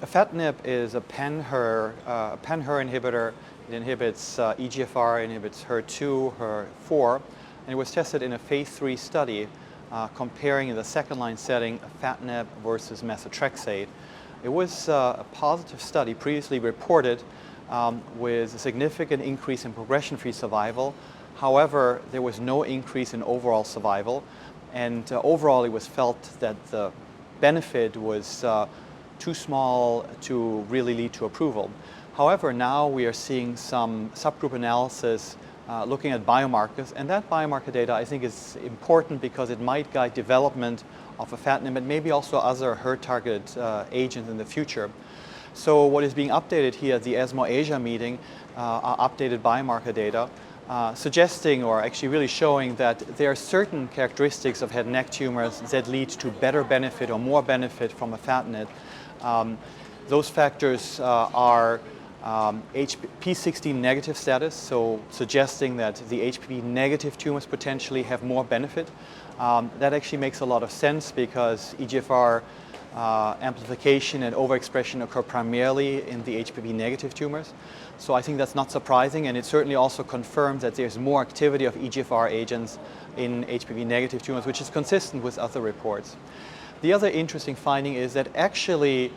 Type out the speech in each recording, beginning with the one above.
Afatinib is a pan-HER inhibitor. It inhibits EGFR, inhibits HER2, HER4, and it was tested in a phase 3 study comparing in the second-line setting afatinib versus methotrexate. It was a positive study previously reported with a significant increase in progression-free survival. However, there was no increase in overall survival, and overall it was felt that the benefit was too small to really lead to approval. However, now we are seeing some subgroup analysis looking at biomarkers, and that biomarker data I think is important because it might guide development of afatinib and maybe also other HER-targeted agents in the future. So what is being updated here at the ESMO Asia meeting are updated biomarker data suggesting or actually really showing that there are certain characteristics of head and neck tumors that lead to better benefit or more benefit from afatinib. Those factors are P16 negative status, so suggesting that the HPV negative tumors potentially have more benefit. That actually makes a lot of sense because EGFR amplification and overexpression occur primarily in the HPV negative tumors. So I think that's not surprising, and it certainly also confirms that there's more activity of EGFR agents in HPV negative tumors, which is consistent with other reports. The other interesting finding is that actually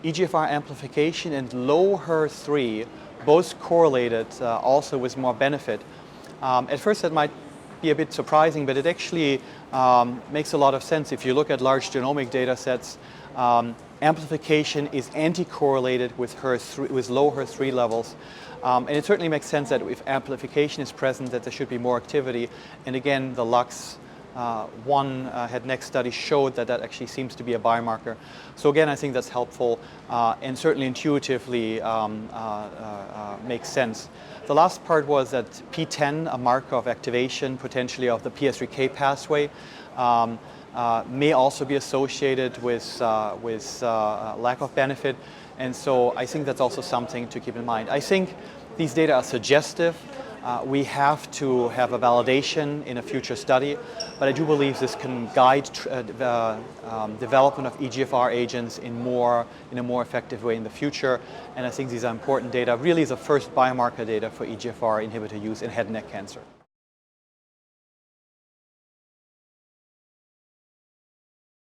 EGFR amplification and low HER3 both correlated also with more benefit. At first that might be a bit surprising, but it actually makes a lot of sense. If you look at large genomic data sets, amplification is anti-correlated with low HER3 levels. And it certainly makes sense that if amplification is present, that there should be more activity. And again, the LUX-H&N1 head and neck study showed that that actually seems to be a biomarker. So again, I think that's helpful and certainly intuitively makes sense. The last part was that P10, a marker of activation potentially of the PI3K pathway, may also be associated with lack of benefit, and so I think that's also something to keep in mind. I think these data are suggestive. We have to have a validation in a future study, but I do believe this can guide development of EGFR agents in a more effective way in the future, and I think these are important data, really the first biomarker data for EGFR inhibitor use in head and neck cancer.